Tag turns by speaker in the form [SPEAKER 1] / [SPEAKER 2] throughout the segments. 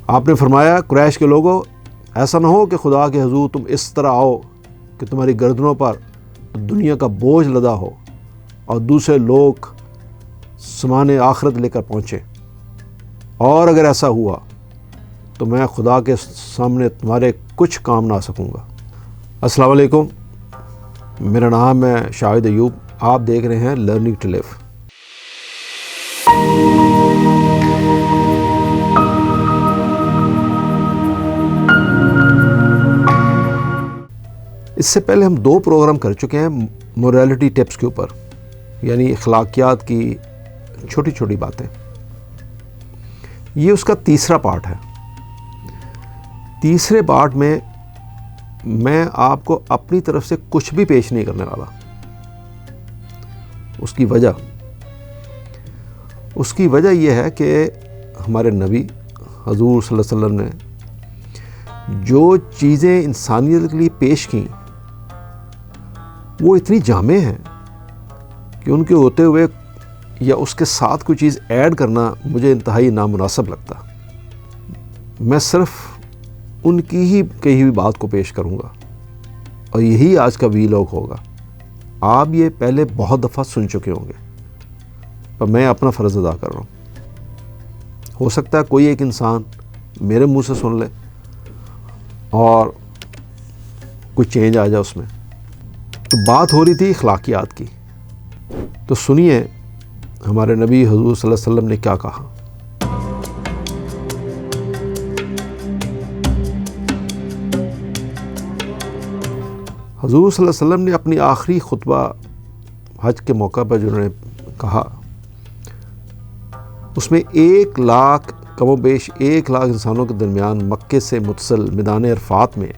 [SPEAKER 1] آپ نے فرمایا قریش کے لوگوں، ایسا نہ ہو کہ خدا کے حضور تم اس طرح آؤ کہ تمہاری گردنوں پر دنیا کا بوجھ لدا ہو اور دوسرے لوگ سامان آخرت لے کر پہنچے، اور اگر ایسا ہوا تو میں خدا کے سامنے تمہارے کچھ کام نہ آ سکوں گا۔ السلام علیکم، میرا نام ہے شاہد ایوب، آپ دیکھ رہے ہیں لرننگ ٹو لیو۔ اس سے پہلے ہم 2 پروگرام کر چکے ہیں موریلٹی ٹپس کے اوپر، یعنی اخلاقیات کی چھوٹی چھوٹی باتیں۔ یہ اس کا تیسرا پارٹ ہے۔ تیسرے پارٹ میں میں آپ کو اپنی طرف سے کچھ بھی پیش نہیں کرنے والا۔ اس کی وجہ یہ ہے کہ ہمارے نبی حضور صلی اللہ علیہ وسلم نے جو چیزیں انسانیت کے لیے پیش کیں وہ اتنی جامع ہیں کہ ان کے ہوتے ہوئے یا اس کے ساتھ کوئی چیز ایڈ کرنا مجھے انتہائی نامناسب لگتا۔ میں صرف ان کی ہی کہی ہوئی بات کو پیش کروں گا، اور یہی آج کا ویلاگ ہوگا۔ آپ یہ پہلے بہت دفعہ سن چکے ہوں گے، پر میں اپنا فرض ادا کر رہا ہوں۔ ہو سکتا ہے کوئی ایک انسان میرے منہ سے سن لے اور کوئی چینج آ جائے اس میں۔ تو بات ہو رہی تھی اخلاقیات کی، تو سنیے ہمارے نبی حضور صلی اللہ علیہ وسلم نے کیا کہا۔ حضور صلی اللہ علیہ وسلم نے اپنی آخری خطبہ حج کے موقع پر جو انہوں نے کہا، اس میں 1 لاکھ کم و بیش 1 لاکھ انسانوں کے درمیان مکے سے متصل میدان عرفات میں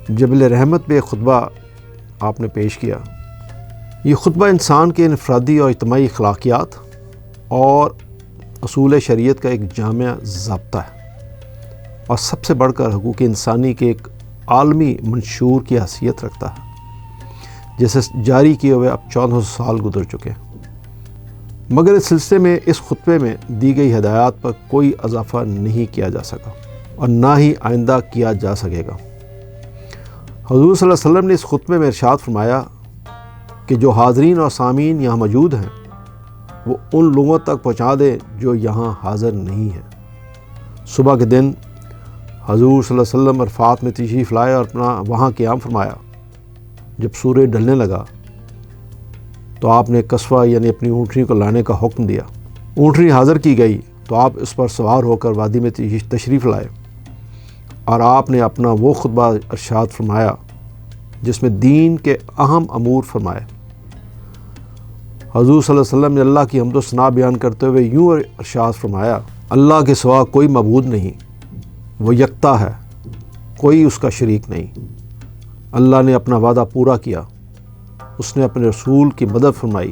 [SPEAKER 1] جبل رحمت پہ خطبہ آپ نے پیش کیا۔ یہ خطبہ انسان کے انفرادی اور اجتماعی اخلاقیات اور اصول شریعت کا ایک جامع ضابطہ ہے، اور سب سے بڑھ کر حقوق انسانی کے ایک عالمی منشور کی حیثیت رکھتا ہے، جسے جاری کیے ہوئے اب 1400 سال گزر چکے ہیں۔ مگر اس سلسلے میں اس خطبے میں دی گئی ہدایات پر کوئی اضافہ نہیں کیا جا سکا، اور نہ ہی آئندہ کیا جا سکے گا۔ حضور صلی اللہ علیہ وسلم نے اس خطبے میں ارشاد فرمایا کہ جو حاضرین اور سامعین یہاں موجود ہیں وہ ان لوگوں تک پہنچا دیں جو یہاں حاضر نہیں ہیں۔ صبح کے دن حضور صلی اللہ علیہ وسلم عرفات میں تشریف لائے اور اپنا وہاں قیام فرمایا۔ جب سورج ڈھلنے لگا تو آپ نے قصوہ یعنی اپنی اونٹنی کو لانے کا حکم دیا۔ اونٹنی حاضر کی گئی تو آپ اس پر سوار ہو کر وادی میں تشریف لائے، اور آپ نے اپنا وہ خطبہ ارشاد فرمایا جس میں دین کے اہم امور فرمائے۔ حضور صلی اللہ علیہ وسلم نے اللہ کی حمد و ثنا بیان کرتے ہوئے یوں ارشاد فرمایا، اللہ کے سوا کوئی معبود نہیں، وہ یکتا ہے، کوئی اس کا شریک نہیں۔ اللہ نے اپنا وعدہ پورا کیا، اس نے اپنے رسول کی مدد فرمائی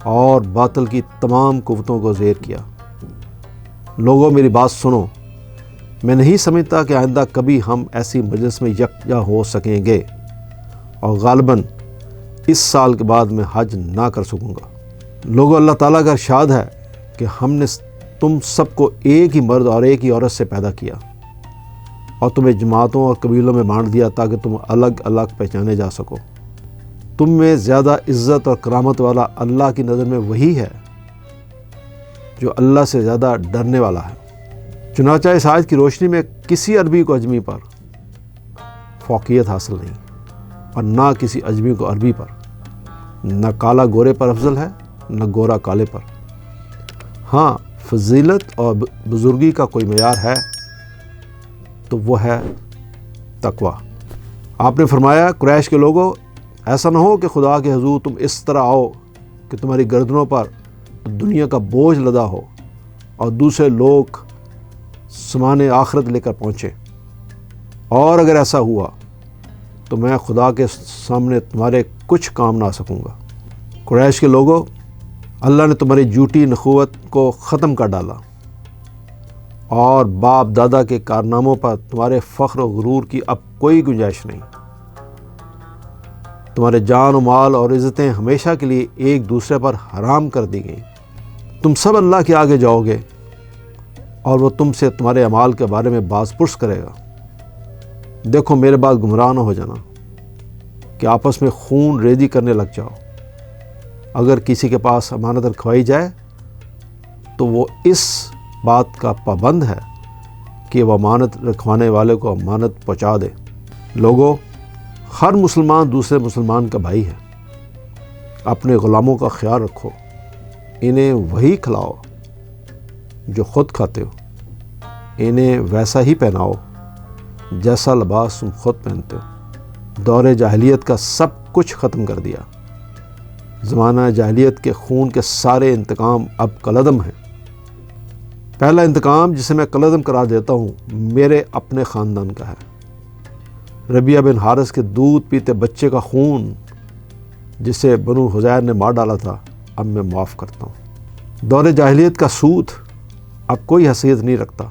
[SPEAKER 1] اور باطل کی تمام قوتوں کو زیر کیا۔ لوگوں میری بات سنو، میں نہیں سمجھتا کہ آئندہ کبھی ہم ایسی مجلس میں یکجا ہو سکیں گے، اور غالباً اس سال کے بعد میں حج نہ کر سکوں گا۔ لوگوں، اللہ تعالیٰ کا ارشاد ہے کہ ہم نے تم سب کو ایک ہی مرد اور ایک ہی عورت سے پیدا کیا، اور تمہیں جماعتوں اور قبیلوں میں بانٹ دیا تاکہ تم الگ الگ پہچانے جا سکو۔ تم میں زیادہ عزت اور کرامت والا اللہ کی نظر میں وہی ہے جو اللہ سے زیادہ ڈرنے والا ہے۔ چنانچہ اس آیت کی روشنی میں کسی عربی کو اجمی پر فوقیت حاصل نہیں، اور نہ کسی اجمی کو عربی پر، نہ کالا گورے پر افضل ہے، نہ گورا کالے پر۔ ہاں، فضیلت اور بزرگی کا کوئی معیار ہے تو وہ ہے تقویٰ۔ آپ نے فرمایا قریش کے لوگوں، ایسا نہ ہو کہ خدا کے حضور تم اس طرح آؤ کہ تمہاری گردنوں پر دنیا کا بوجھ لدا ہو اور دوسرے لوگ سامان آخرت لے کر پہنچے، اور اگر ایسا ہوا تو میں خدا کے سامنے تمہارے کچھ کام نہ آ سکوں گا۔ قریش کے لوگوں، اللہ نے تمہاری جھوٹی نخوت کو ختم کر ڈالا، اور باپ دادا کے کارناموں پر تمہارے فخر و غرور کی اب کوئی گنجائش نہیں۔ تمہارے جان و مال اور عزتیں ہمیشہ کے لیے ایک دوسرے پر حرام کر دی گئیں۔ تم سب اللہ کے آگے جاؤ گے، اور وہ تم سے تمہارے اعمال کے بارے میں باز پرس کرے گا۔ دیکھو میرے بعد گمراہ نہ ہو جانا کہ آپس میں خون ریزی کرنے لگ جاؤ۔ اگر کسی کے پاس امانت رکھوائی جائے تو وہ اس بات کا پابند ہے کہ وہ امانت رکھوانے والے کو امانت پہنچا دے۔ لوگوں، ہر مسلمان دوسرے مسلمان کا بھائی ہے۔ اپنے غلاموں کا خیال رکھو، انہیں وہی کھلاؤ جو خود کھاتے ہو، انہیں ویسا ہی پہناؤ جیسا لباس تم خود پہنتے ہو۔ دور جاہلیت کا سب کچھ ختم کر دیا۔ زمانہ جاہلیت کے خون کے سارے انتقام اب کالعدم ہیں۔ پہلا انتقام جسے میں کالعدم قرار دیتا ہوں میرے اپنے خاندان کا ہے۔ ربیعہ بن حارث کے دودھ پیتے بچے کا خون جسے بنو حذیر نے مار ڈالا تھا اب میں معاف کرتا ہوں۔ دور جاہلیت کا سود اب کوئی حیثیت نہیں رکھتا۔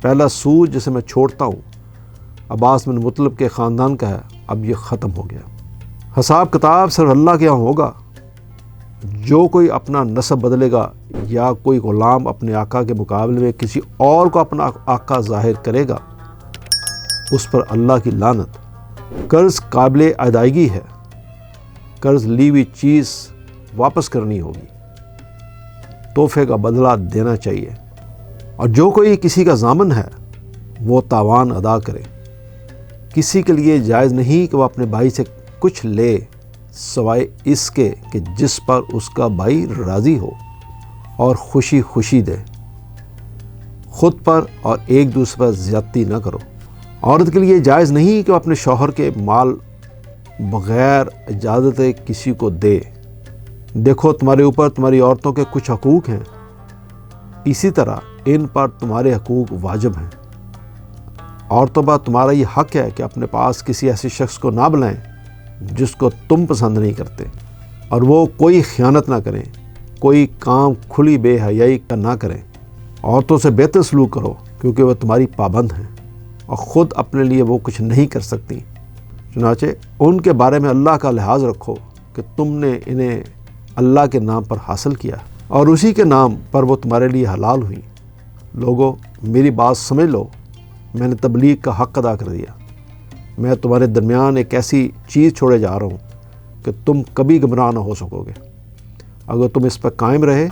[SPEAKER 1] پہلا سود جسے میں چھوڑتا ہوں عباس بن مطلب کے خاندان کا ہے، اب یہ ختم ہو گیا۔ حساب کتاب صرف اللہ کے یہاں ہوگا۔ جو کوئی اپنا نسب بدلے گا یا کوئی غلام اپنے آقا کے مقابلے میں کسی اور کو اپنا آقا ظاہر کرے گا اس پر اللہ کی لعنت۔ قرض قابل ادائیگی ہے، قرض لی ہوئی چیز واپس کرنی ہوگی، تحفے کا بدلہ دینا چاہیے، اور جو کوئی کسی کا ضامن ہے وہ تاوان ادا کرے۔ کسی کے لیے جائز نہیں کہ وہ اپنے بھائی سے کچھ لے سوائے اس کے کہ جس پر اس کا بھائی راضی ہو اور خوشی خوشی دے۔ خود پر اور ایک دوسرے پر زیادتی نہ کرو۔ عورت کے لیے جائز نہیں کہ وہ اپنے شوہر کے مال بغیر اجازت کسی کو دے۔ دیکھو تمہارے اوپر تمہاری عورتوں کے کچھ حقوق ہیں، اسی طرح ان پر تمہارے حقوق واجب ہیں۔ عورتوں پر تمہارا یہ حق ہے کہ اپنے پاس کسی ایسے شخص کو نہ بلائیں جس کو تم پسند نہیں کرتے، اور وہ کوئی خیانت نہ کریں، کوئی کام کھلی بے حیائی کا نہ کریں۔ عورتوں سے بہتر سلوک کرو کیونکہ وہ تمہاری پابند ہیں اور خود اپنے لیے وہ کچھ نہیں کر سکتی۔ چنانچہ ان کے بارے میں اللہ کا لحاظ رکھو کہ تم نے انہیں اللہ کے نام پر حاصل کیا اور اسی کے نام پر وہ تمہارے لیے حلال ہوئیں۔ لوگوں، میری بات سمجھ لو، میں نے تبلیغ کا حق ادا کر دیا۔ میں تمہارے درمیان ایک ایسی چیز چھوڑے جا رہا ہوں کہ تم کبھی گمراہ نہ ہو سکو گے اگر تم اس پر قائم رہے،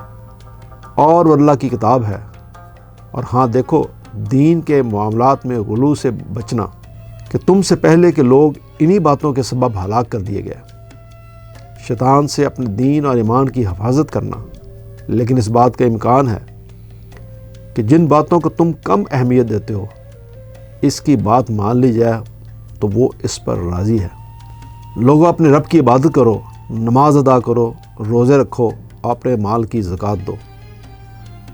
[SPEAKER 1] اور وہ اللہ کی کتاب ہے۔ اور ہاں دیکھو، دین کے معاملات میں غلو سے بچنا کہ تم سے پہلے کے لوگ انہی باتوں کے سبب ہلاک کر دیے گئے۔ شیطان سے اپنے دین اور ایمان کی حفاظت کرنا، لیکن اس بات کا امکان ہے کہ جن باتوں کو تم کم اہمیت دیتے ہو اس کی بات مان لی جائے تو وہ اس پر راضی ہے۔ لوگوں، اپنے رب کی عبادت کرو، نماز ادا کرو، روزے رکھو، اپنے مال کی زکوٰۃ دو،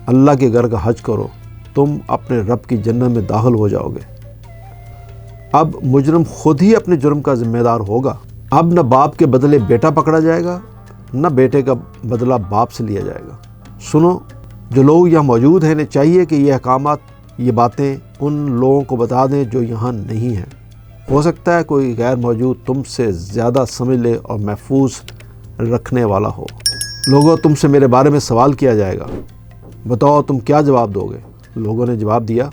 [SPEAKER 1] اللہ کے گھر کا حج کرو، تم اپنے رب کی جنت میں داخل ہو جاؤ گے۔ اب مجرم خود ہی اپنے جرم کا ذمہ دار ہوگا۔ اب نہ باپ کے بدلے بیٹا پکڑا جائے گا، نہ بیٹے کا بدلہ باپ سے لیا جائے گا۔ سنو، جو لوگ یہاں موجود ہیں انہیں چاہیے کہ یہ احکامات، یہ باتیں ان لوگوں کو بتا دیں جو یہاں نہیں ہیں۔ ہو سکتا ہے کوئی غیر موجود تم سے زیادہ سمجھ لے اور محفوظ رکھنے والا ہو۔ لوگوں، تم سے میرے بارے میں سوال کیا جائے گا، بتاؤ تم کیا جواب دو گے؟ لوگوں نے جواب دیا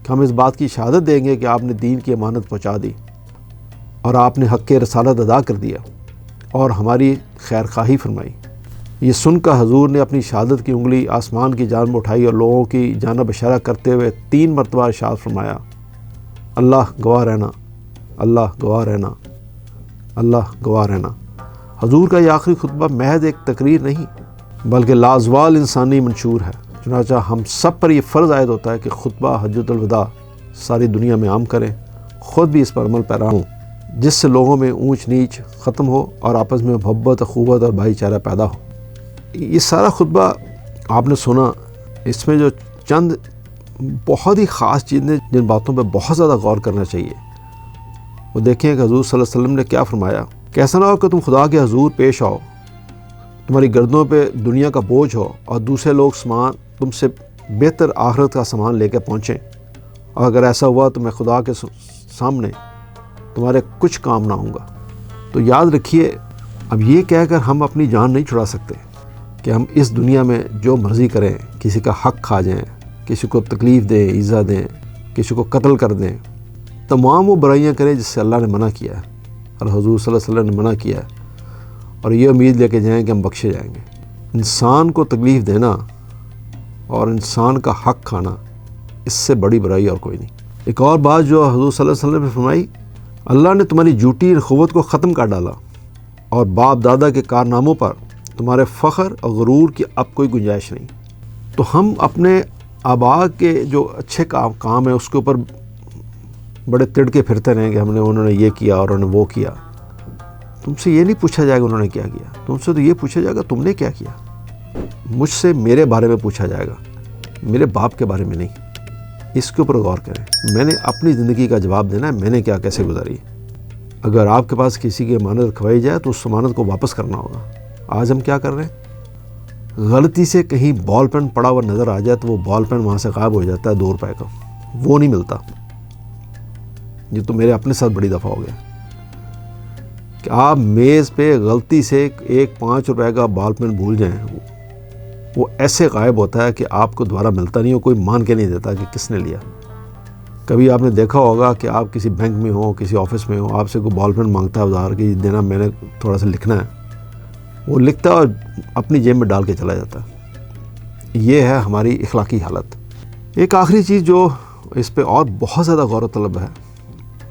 [SPEAKER 1] کہ ہم اس بات کی شہادت دیں گے کہ آپ نے دین کی امانت پہنچا دی اور آپ نے حق رسالت ادا کر دیا اور ہماری خیر خواہی فرمائی۔ یہ سن کر حضور نے اپنی شہادت کی انگلی آسمان کی جانب اٹھائی اور لوگوں کی جانب اشارہ کرتے ہوئے 3 مرتبہ ارشاد فرمایا، اللہ گواہ رہنا، اللہ گواہ رہنا، اللہ گواہ رہنا۔ حضور کا یہ آخری خطبہ محض ایک تقریر نہیں بلکہ لازوال انسانی منشور ہے۔ چنانچہ ہم سب پر یہ فرض عائد ہوتا ہے کہ خطبہ حجۃ الوداع ساری دنیا میں عام کریں، خود بھی اس پر عمل پیرا ہوں، جس سے لوگوں میں اونچ نیچ ختم ہو اور آپس میں محبت، اخوت اور بھائی چارہ پیدا ہو۔ یہ سارا خطبہ آپ نے سنا، اس میں جو چند بہت ہی خاص چیزیں جن باتوں پہ بہت زیادہ غور کرنا چاہیے وہ دیکھیں کہ حضور صلی اللہ علیہ وسلم نے کیا فرمایا کہ ایسا نہ ہو کہ تم خدا کے حضور پیش آؤ، تمہاری گردنوں پہ دنیا کا بوجھ ہو اور دوسرے لوگ سامان تم سے بہتر آخرت کا سامان لے کے پہنچیں، اور اگر ایسا ہوا تو میں خدا کے سامنے تمہارے کچھ کام نہ ہوں گا۔ تو یاد رکھیے، اب یہ کہہ کر ہم اپنی جان نہیں چھڑا سکتے کہ ہم اس دنیا میں جو مرضی کریں، کسی کا حق کھا جائیں، کسی کو تکلیف دیں، ایذا دیں، کسی کو قتل کر دیں، تمام وہ برائیاں کریں جس سے اللہ نے منع کیا ہے اور حضور صلی اللہ علیہ وسلم نے منع کیا ہے، اور یہ امید لے کے جائیں کہ ہم بخشے جائیں گے۔ انسان کو تکلیف دینا اور انسان کا حق کھانا، اس سے بڑی برائی اور کوئی نہیں۔ ایک اور بات جو حضور صلی اللہ علیہ وسلم نے فرمائی، اللہ نے تمہاری جھوٹی اخوت کو ختم کر ڈالا اور باپ دادا کے کارناموں پر تمہارے فخر اور غرور کی اب کوئی گنجائش نہیں۔ تو ہم اپنے آبا کے جو اچھے کام ہیں اس کے اوپر بڑے تڑ کے پھرتے رہیں کہ انہوں نے یہ کیا اور انہوں نے وہ کیا۔ تم سے یہ نہیں پوچھا جائے گا انہوں نے کیا کیا، تم سے تو یہ پوچھا جائے گا تم نے کیا کیا۔ مجھ سے میرے بارے میں پوچھا جائے گا، میرے باپ کے بارے میں نہیں۔ اس کے اوپر غور کریں، میں نے اپنی زندگی کا جواب دینا ہے، میں نے کیا کیسے گزاری۔ اگر آپ کے پاس کسی کی امانت رکھوائی جائے تو اس امانت کو واپس کرنا ہوگا۔ آج ہم کیا کر رہے ہیں، غلطی سے کہیں بال پین پڑا ہوا نظر آ جائے تو وہ بال پین وہاں سے غائب ہو جاتا ہے 2 روپے کا، وہ نہیں ملتا۔ یہ تو میرے اپنے ساتھ بڑی دفعہ ہو گیا کہ آپ میز پہ غلطی سے ایک 5 روپے کا بال پین بھول جائیں، وہ ایسے غائب ہوتا ہے کہ آپ کو دوبارہ ملتا نہیں ہو، کوئی مان کے نہیں دیتا کہ کس نے لیا۔ کبھی آپ نے دیکھا ہوگا کہ آپ کسی بینک میں ہو، کسی آفس میں ہو، آپ سے کوئی بال پین مانگتا ہے ادھار کہ دینا، میں نے تھوڑا سا لکھنا ہے، وہ لکھتا ہے اور اپنی جیب میں ڈال کے چلا جاتا ہے۔ یہ ہے ہماری اخلاقی حالت۔ ایک آخری چیز جو اس پہ اور بہت زیادہ غور و طلب ہے،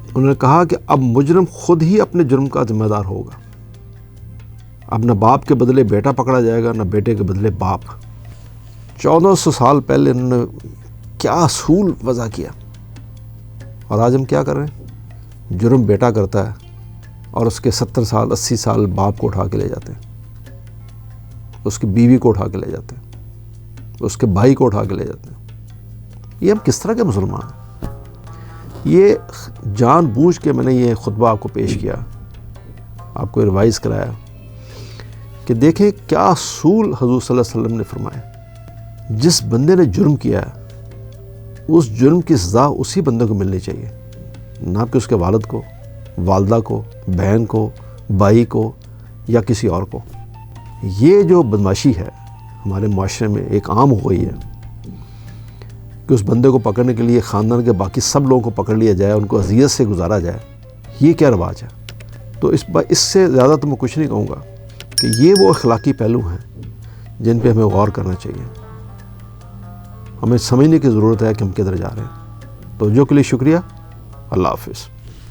[SPEAKER 1] انہوں نے کہا کہ اب مجرم خود ہی اپنے جرم کا ذمہ دار ہوگا۔ اب نہ باپ کے بدلے بیٹا پکڑا جائے گا، نہ بیٹے کے بدلے باپ۔ 1400 سال پہلے انہوں نے کیا اصول وضع کیا، اور آج ہم کیا کر رہے ہیں؟ جرم بیٹا کرتا ہے اور اس کے 70 سال 80 سال باپ کو اٹھا کے لے جاتے ہیں، اس کی بیوی کو اٹھا کے لے جاتے ہیں، اس کے بھائی کو اٹھا کے لے جاتے ہیں۔ یہ ہم کس طرح کے مسلمان ہیں؟ یہ جان بوجھ کے میں نے یہ خطبہ آپ کو پیش کیا، آپ کو ریوائز کرایا کہ دیکھیں کیا اصول حضور صلی اللہ علیہ وسلم نے فرمایا۔ جس بندے نے جرم کیا ہے اس جرم کی سزا اسی بندے کو ملنی چاہیے، نہ کہ اس کے والد کو، والدہ کو، بہن کو، بھائی کو یا کسی اور کو۔ یہ جو بدماشی ہے ہمارے معاشرے میں ایک عام ہو گئی ہے کہ اس بندے کو پکڑنے کے لیے خاندان کے باقی سب لوگوں کو پکڑ لیا جائے، ان کو اذیت سے گزارا جائے۔ یہ کیا رواج ہے؟ تو اس سے زیادہ تو میں کچھ نہیں کہوں گا کہ یہ وہ اخلاقی پہلو ہیں جن پہ ہمیں غور کرنا چاہیے۔ ہمیں سمجھنے کی ضرورت ہے کہ ہم کدھر جا رہے ہیں۔ توجہ کے لیے شکریہ۔ اللہ حافظ۔